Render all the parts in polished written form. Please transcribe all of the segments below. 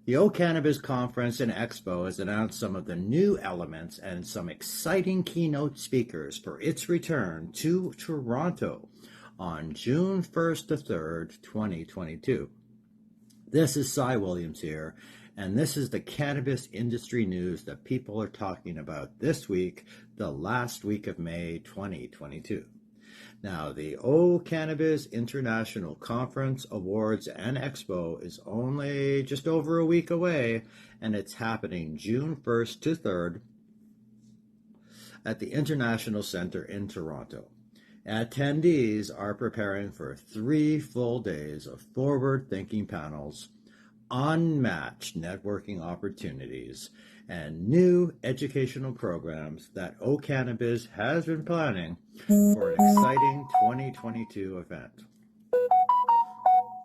The O'Cannabiz Conference and Expo has announced some of the new elements and some exciting keynote speakers for its return to Toronto on June 1st to 3rd, 2022. This is Cy Williams here, and this is the cannabis industry news that people are talking about this week, the last week of May 2022. Now, the O'Cannabiz International Conference, Awards, and Expo is only just over a week away, and it's happening June 1st to 3rd at the International Centre in Toronto. Attendees are preparing for 3 full days of forward-thinking panels, unmatched networking opportunities, and new educational programs that O'Cannabiz has been planning for an exciting 2022 event.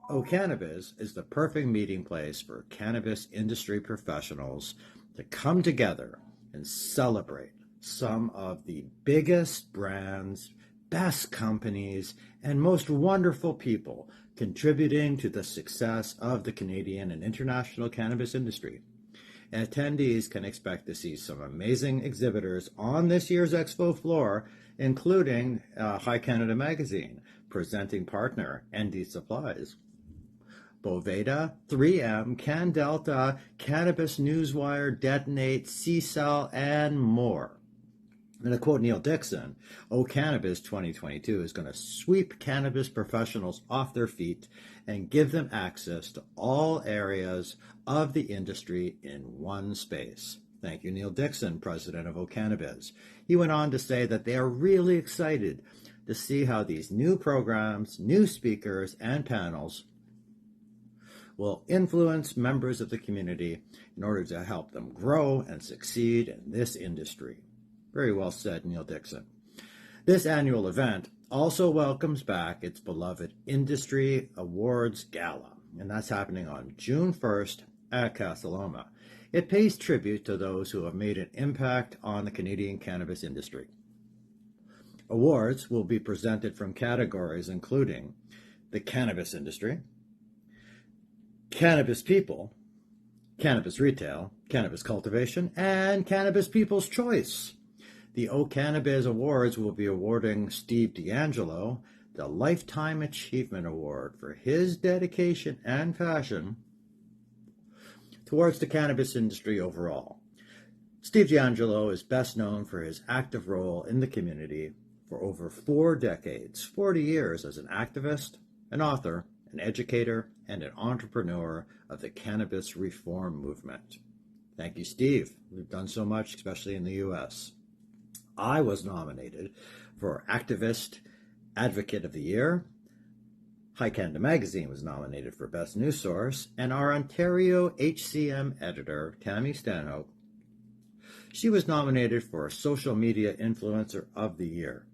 O'Cannabiz is the perfect meeting place for cannabis industry professionals to come together and celebrate some of the biggest brands, best companies, and most wonderful people contributing to the success of the Canadian and international cannabis industry. Attendees can expect to see some amazing exhibitors on this year's expo floor, including High Canada Magazine, presenting partner ND Supplies, Boveda, 3M, CanDelta, Cannabis Newswire, Detonate, C-Cell, and more. And to quote Neil Dixon, O'Cannabiz 2022 is going to sweep cannabis professionals off their feet and give them access to all areas of the industry in one space. Thank you, Neil Dixon, president of O'Cannabiz. He went on to say that they are really excited to see how these new programs, new speakers, and panels will influence members of the community in order to help them grow and succeed in this industry. Very well said, Neil Dixon. This annual event also welcomes back its beloved Industry Awards Gala, and that's happening on June 1st at Casa Loma. It pays tribute to those who have made an impact on the Canadian cannabis industry. Awards will be presented from categories including the cannabis industry, cannabis people, cannabis retail, cannabis cultivation, and cannabis people's choice. The O'Cannabiz Awards will be awarding Steve D'Angelo the Lifetime Achievement Award for his dedication and passion towards the cannabis industry overall. Steve D'Angelo is best known for his active role in the community for over 4 decades, 40 years as an activist, an author, an educator, and an entrepreneur of the cannabis reform movement. Thank you, Steve. We've done so much, especially in the U.S. I was nominated for Activist Advocate of the Year. High Canada Magazine was nominated for Best News Source, and our Ontario HCM editor, Tammy Stanhope, she was nominated for Social Media Influencer of the Year.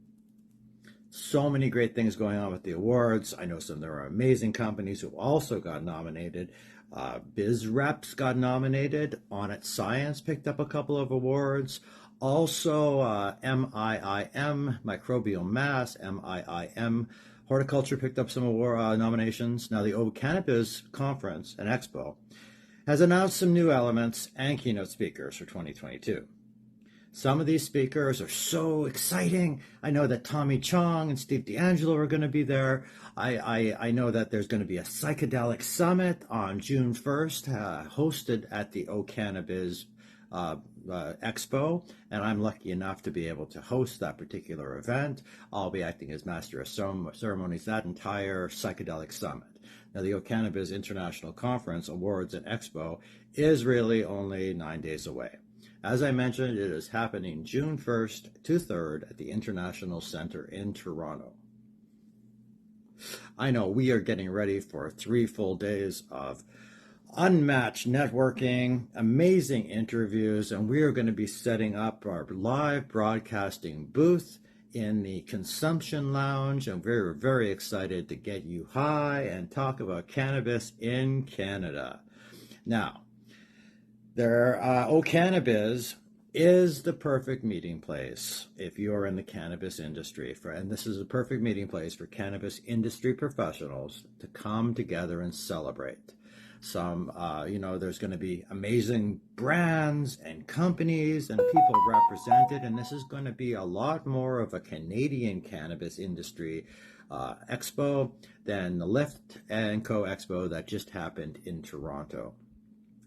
So many great things going on with the awards. I know there are amazing companies who also got nominated. BizReps got nominated. On It Science picked up a couple of awards. Also, MIIM, Microbial Mass, MIIM, Horticulture picked up some award nominations. Now, the O'Cannabiz Conference and Expo has announced some new elements and keynote speakers for 2022. Some of these speakers are so exciting. I know that Tommy Chong and Steve D'Angelo are going to be there. I know that there's going to be a psychedelic summit on June 1st, hosted at the O'Cannabiz Expo, and I'm lucky enough to be able to host that particular event. I'll be acting as master of ceremonies that entire psychedelic summit. Now, the O'Cannabiz International Conference, Awards, and Expo is really only 9 days away. As I mentioned, it is happening June 1st to 3rd at the International Centre in Toronto. I know we are getting ready for 3 full days of unmatched networking, amazing interviews, and we are going to be setting up our live broadcasting booth in the Consumption Lounge, and we're very excited to get you high and talk about cannabis in Canada. Now, O'Cannabiz is the perfect meeting place if you are in the cannabis industry, and this is a perfect meeting place for cannabis industry professionals to come together and celebrate. There's going to be amazing brands and companies and people represented, and this is going to be a lot more of a Canadian cannabis industry expo than the Lift and Co Expo that just happened in Toronto.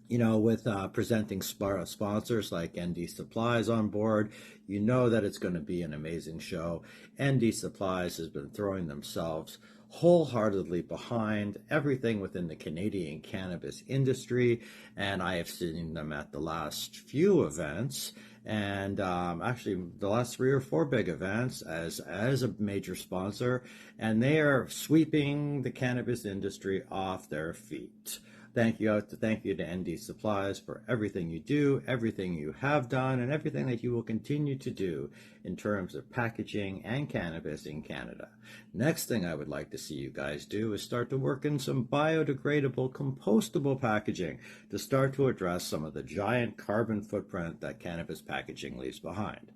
With presenting sponsors like ND Supplies on board, that it's going to be an amazing show. ND Supplies has been throwing themselves wholeheartedly behind everything within the Canadian cannabis industry, and I have seen them at the last few events, and actually the last 3 or 4 big events as a major sponsor, and they are sweeping the cannabis industry off their feet. Thank you to ND Supplies for everything you do, everything you have done, and everything that you will continue to do in terms of packaging and cannabis in Canada. Next thing I would like to see you guys do is start to work in some biodegradable, compostable packaging to start to address some of the giant carbon footprint that cannabis packaging leaves behind.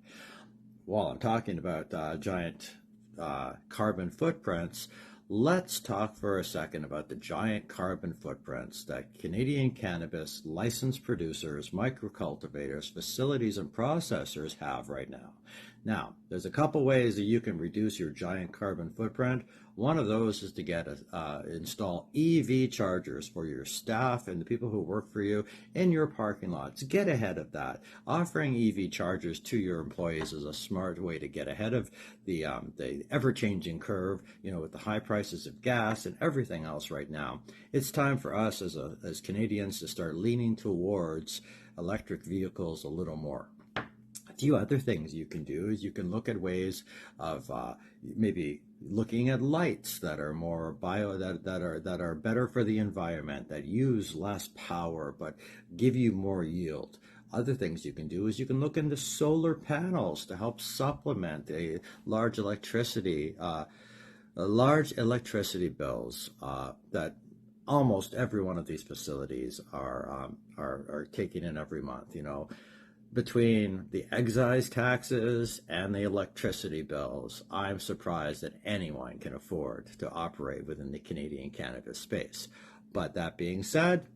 While I'm talking about giant carbon footprints, let's talk for a second about the giant carbon footprints that Canadian cannabis licensed producers, microcultivators, facilities, and processors have right now. Now, there's a couple ways that you can reduce your giant carbon footprint. One of those is to install EV chargers for your staff and the people who work for you in your parking lots. Get ahead of that. Offering EV chargers to your employees is a smart way to get ahead of the ever-changing curve, with the high prices of gas and everything else right now. It's time for us as Canadians to start leaning towards electric vehicles a little more. A few other things you can do is you can look at ways of maybe looking at lights that are more that are better for the environment, that use less power but give you more yield. Other things you can do is you can look into solar panels to help supplement large electricity bills that almost every one of these facilities are taking in every month. Between the excise taxes and the electricity bills, I'm surprised that anyone can afford to operate within the Canadian cannabis space. But that being said,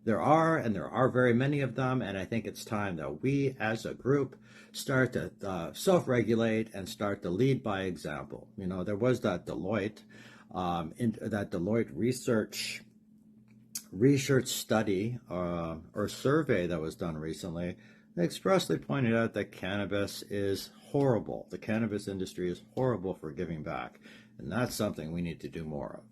there are very many of them, and I think it's time that we as a group start to self-regulate and start to lead by example. There was that Deloitte research study or survey that was done recently. They expressly pointed out that cannabis is horrible. The cannabis industry is horrible for giving back, and that's something we need to do more of.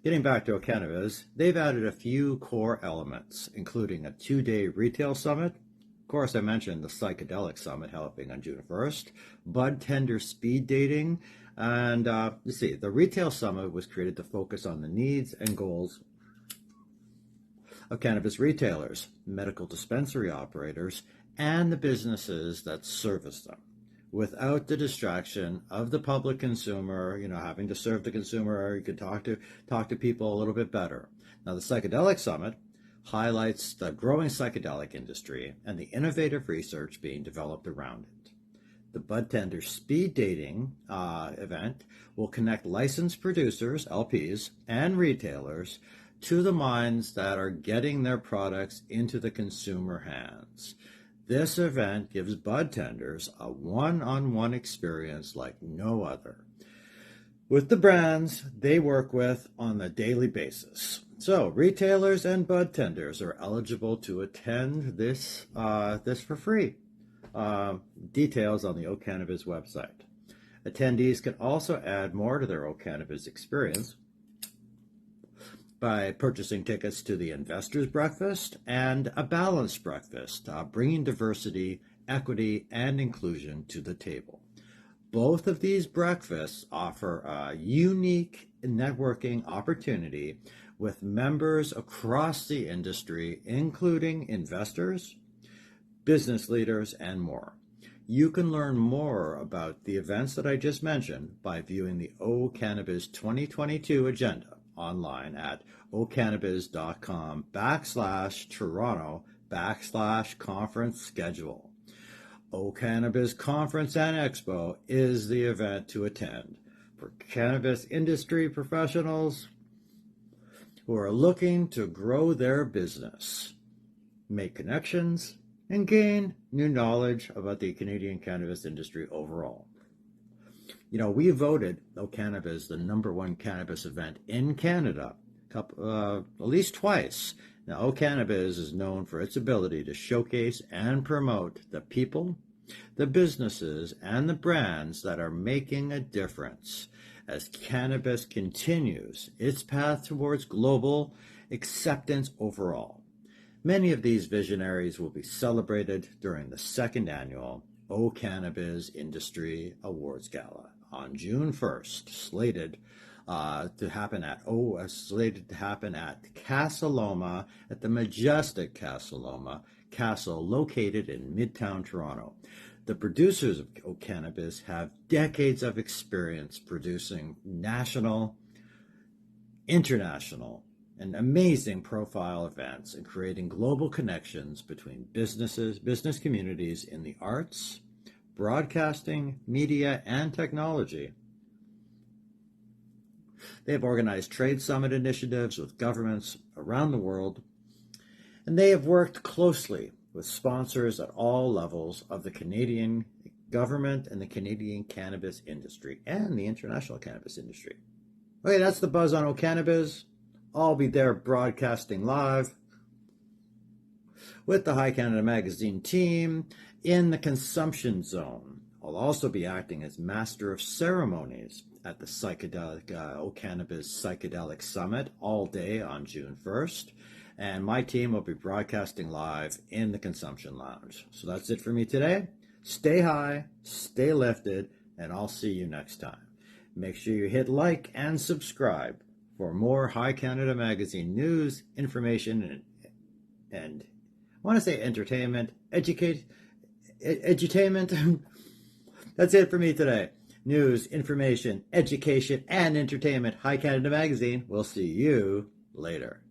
Getting back to O'Cannabiz, they've added a few core elements, including a 2-day retail summit. Of course, I mentioned the Psychedelic Summit happening on June 1st, bud tender speed dating, and the retail summit was created to focus on the needs and goals of cannabis retailers, medical dispensary operators, and the businesses that service them, without the distraction of the public consumer, having to serve the consumer. You could talk to people a little bit better. Now, the Psychedelic Summit highlights the growing psychedelic industry and the innovative research being developed around it. The Bud Tender Speed Dating event will connect licensed producers, LPs, and retailers to the minds that are getting their products into the consumer hands. This event gives bud tenders a one-on-one experience like no other with the brands they work with on a daily basis. So retailers and bud tenders are eligible to attend this for free. Details on the O'Cannabiz website. Attendees can also add more to their O'Cannabiz experience by purchasing tickets to the Investors Breakfast and a Balanced Breakfast, bringing diversity, equity, and inclusion to the table. Both of these breakfasts offer a unique networking opportunity with members across the industry, including investors, business leaders, and more. You can learn more about the events that I just mentioned by viewing the O'Cannabiz 2022 agenda online at ocannabiz.com/Toronto/conference schedule. O'Cannabiz Conference and Expo is the event to attend for cannabis industry professionals who are looking to grow their business, make connections, and gain new knowledge about the Canadian cannabis industry overall. You know, we voted O'Cannabiz the #1 cannabis event in Canada at least twice. Now, O'Cannabiz is known for its ability to showcase and promote the people, the businesses, and the brands that are making a difference as cannabis continues its path towards global acceptance overall. Many of these visionaries will be celebrated during the second annual O'Cannabiz Industry Awards Gala on June 1st, slated to happen at Casa Loma, at the majestic Casa Loma Castle located in Midtown Toronto. The producers of O'Cannabiz have decades of experience producing national, international, and amazing profile events and creating global connections between business communities in the arts, broadcasting, media, and technology. They have organized trade summit initiatives with governments around the world, and they have worked closely with sponsors at all levels of the Canadian government and the Canadian cannabis industry and the international cannabis industry. Okay, that's the buzz on O'Cannabiz. I'll be there broadcasting live with the High Canada Magazine team in the consumption zone. I'll also be acting as Master of Ceremonies at the O'Cannabiz Psychedelic Summit all day on June 1st. And my team will be broadcasting live in the Consumption Lounge. So that's it for me today. Stay high, stay lifted, and I'll see you next time. Make sure you hit like and subscribe for more High Canada Magazine news, information, and I want to say entertainment, edutainment. That's it for me today. News, information, education, and entertainment. High Canada Magazine. We'll see you later.